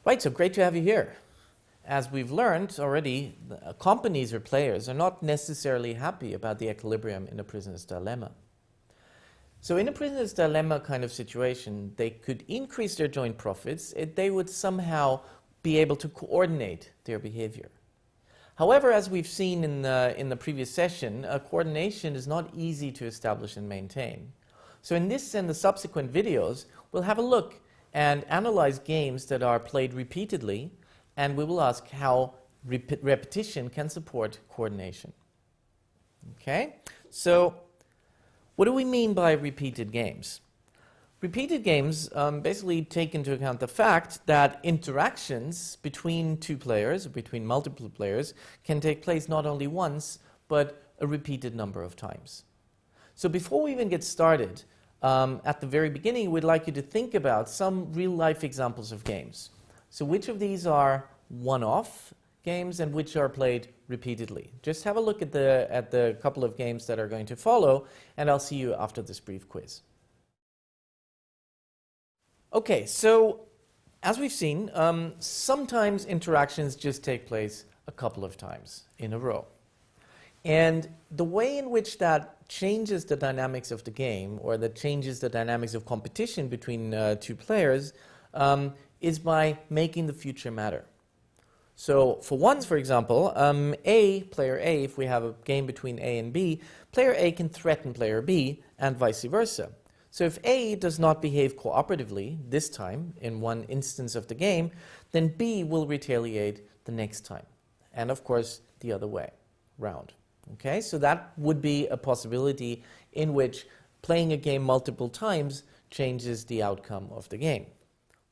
Right, so great to have you here. As we've learned already, companies or players are not necessarily happy about the equilibrium in a prisoner's dilemma. So in a prisoner's dilemma kind of situation, they could increase their joint profits if they would somehow be able to coordinate their behavior. However, as we've seen in the previous session, coordination is not easy to establish and maintain. So in this and the subsequent videos, we'll have a look and analyze games that are played repeatedly, and we will ask how repetition can support coordination. Okay, so what do we mean by repeated games? Repeated games basically take into account the fact that interactions between two players, or between multiple players, can take place not only once, but a repeated number of times. So before we even get started, at the very beginning, we'd like you to think about some real-life examples of games. So which of these are one-off games and which are played repeatedly? Just have a look at the couple of games that are going to follow, and I'll see you after this brief quiz. Okay, so as we've seen, sometimes interactions just take place a couple of times in a row. And the way in which that changes the dynamics of the game, or that changes the dynamics of competition between two players, is by making the future matter. So for once, for example, player A, if we have a game between A and B, player A can threaten player B and vice versa. So if A does not behave cooperatively this time in one instance of the game, then B will retaliate the next time. And of course, the other way round. Okay, so that would be a possibility in which playing a game multiple times changes the outcome of the game.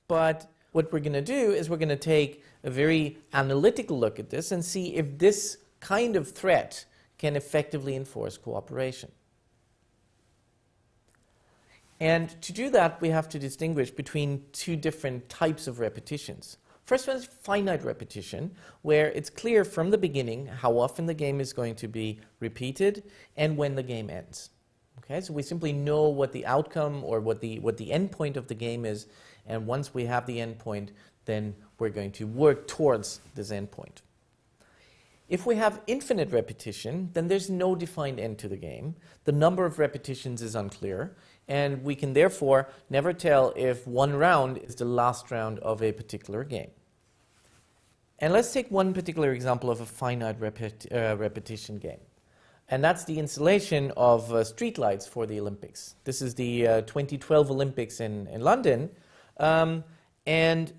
But what we're going to do is we're going to take a very analytical look at this and see if this kind of threat can effectively enforce cooperation. And to do that, we have to distinguish between two different types of repetitions. First one is finite repetition, where it's clear from the beginning how often the game is going to be repeated and when the game ends. Okay, so we simply know what the outcome or what the end point of the game is, and once we have the end point, then we're going to work towards this end point. If we have infinite repetition, then there's no defined end to the game. The number of repetitions is unclear, and we can therefore never tell if one round is the last round of a particular game. And let's take one particular example of a finite repetition game. And that's the installation of streetlights for the Olympics. This is the 2012 Olympics in London. And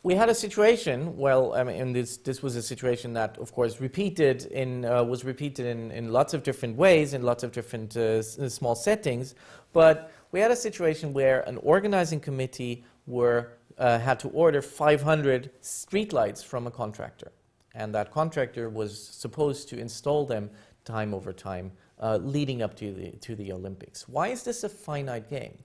we had a situation, and this was a situation that, of course, was repeated in lots of different ways, in lots of different small settings. But we had a situation where an organizing committee had to order 500 streetlights from a contractor. And that contractor was supposed to install them time over time, leading up to the Olympics. Why is this a finite game?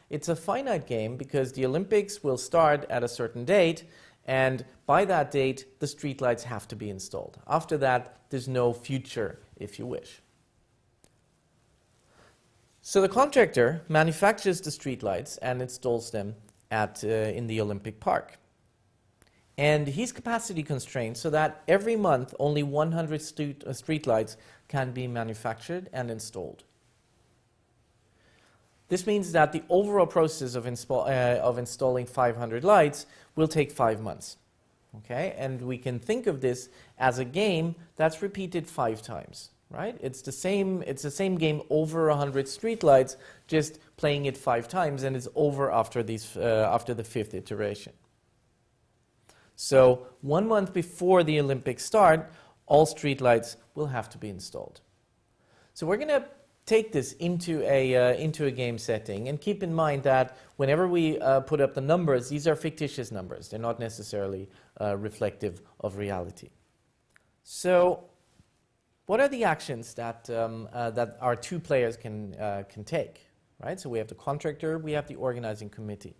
It's a finite game because the Olympics will start at a certain date, and by that date, the streetlights have to be installed. After that, there's no future, if you wish. So the contractor manufactures the streetlights and installs them in the Olympic Park. And he's capacity constrained so that every month only 100 streetlights can be manufactured and installed. This means that the overall process of installing 500 lights will take 5 months. Okay? And we can think of this as a game that's repeated 5 times. Right? It's the same game over 100 streetlights, just playing it 5 times, and it's over after the 5th iteration. So 1 month before the Olympics start, all streetlights will have to be installed. So we're going to take this into a game setting, and keep in mind that whenever we put up the numbers, these are fictitious numbers. They're not necessarily reflective of reality. So what are the actions that our two players can take? Right? So we have the contractor, we have the organizing committee.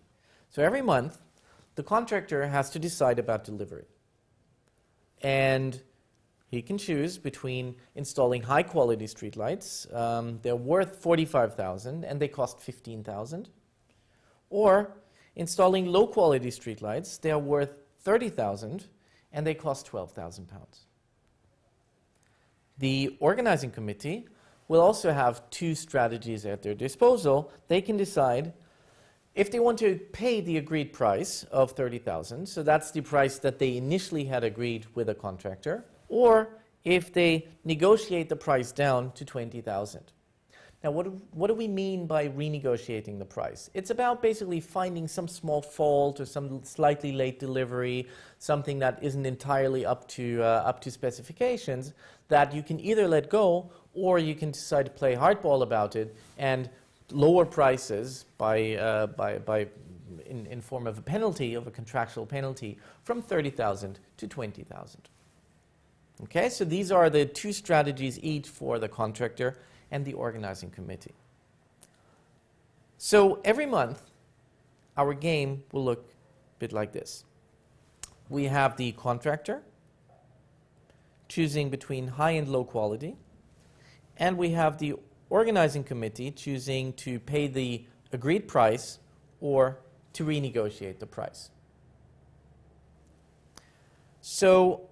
So every month, the contractor has to decide about delivery. And he can choose between installing high-quality streetlights. They're worth $45,000 and they cost $15,000. Or installing low-quality streetlights. They are worth 30,000 and they cost 12,000 pounds. The organizing committee will also have two strategies at their disposal. They can decide if they want to pay the agreed price of 30,000, so that's the price that they initially had agreed with a contractor, or if they negotiate the price down to 20,000. Now, what do we mean by renegotiating the price? It's about basically finding some small fault or some slightly late delivery, something that isn't entirely up to specifications, that you can either let go or you can decide to play hardball about it and lower prices in form of a penalty, of a contractual penalty, from 30,000 to 20,000. Okay, so these are the two strategies each for the contractor and the organizing committee. So every month, our game will look a bit like this. We have the contractor choosing between high and low quality, and we have the organizing committee choosing to pay the agreed price or to renegotiate the price. So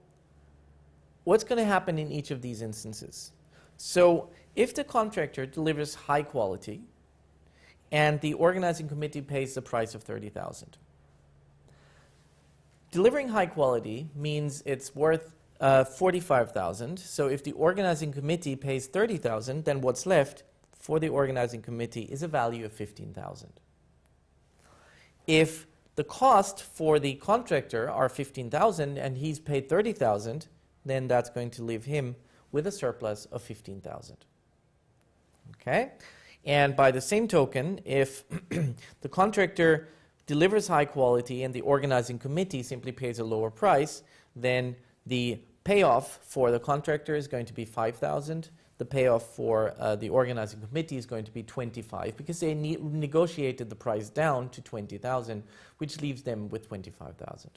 what's going to happen in each of these instances? So if the contractor delivers high quality and the organizing committee pays the price of 30,000, delivering high quality means it's worth 45,000. So if the organizing committee pays 30,000, then what's left for the organizing committee is a value of 15,000. If the cost for the contractor are 15,000 and he's paid 30,000, then that's going to leave him with a surplus of 15,000. Okay? And by the same token, if the contractor delivers high quality and the organizing committee simply pays a lower price, then the payoff for the contractor is going to be 5,000. The payoff for the organizing committee is going to be 25 because they negotiated the price down to 20,000, which leaves them with 25,000.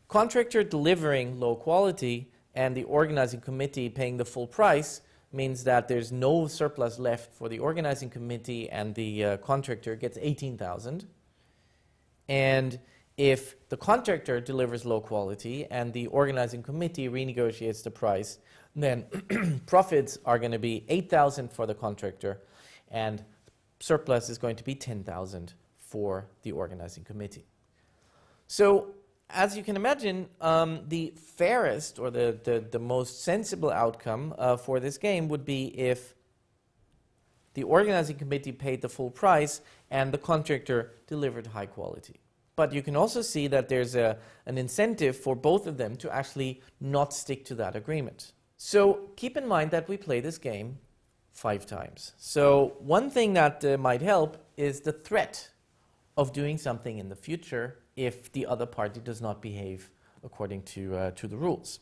Contractor delivering low quality and the organizing committee paying the full price means that there's no surplus left for the organizing committee and the contractor gets 18,000. And if the contractor delivers low quality and the organizing committee renegotiates the price, then profits are going to be 8,000 for the contractor and surplus is going to be 10,000 for the organizing committee. So as you can imagine, the fairest or the most sensible outcome for this game would be if the organizing committee paid the full price and the contractor delivered high quality. But you can also see that there's an incentive for both of them to actually not stick to that agreement. So keep in mind that we play this game 5 times. So one thing that might help is the threat of doing something in the future if the other party does not behave according to the rules.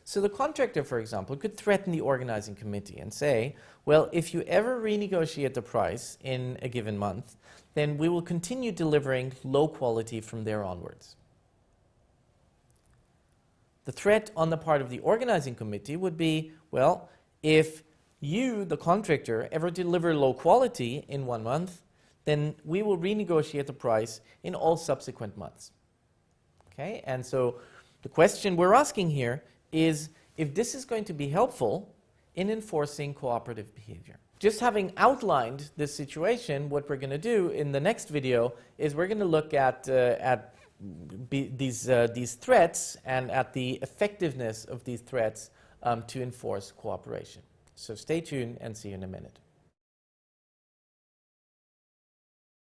So the contractor, for example, could threaten the organizing committee and say, well, if you ever renegotiate the price in a given month, then we will continue delivering low quality from there onwards. The threat on the part of the organizing committee would be, well, if you, the contractor, ever deliver low quality in 1 month, then we will renegotiate the price in all subsequent months. Okay, and so the question we're asking here is if this is going to be helpful in enforcing cooperative behavior. Just having outlined this situation, what we're going to do in the next video is we're going to look at these threats and at the effectiveness of these threats to enforce cooperation. So stay tuned and see you in a minute.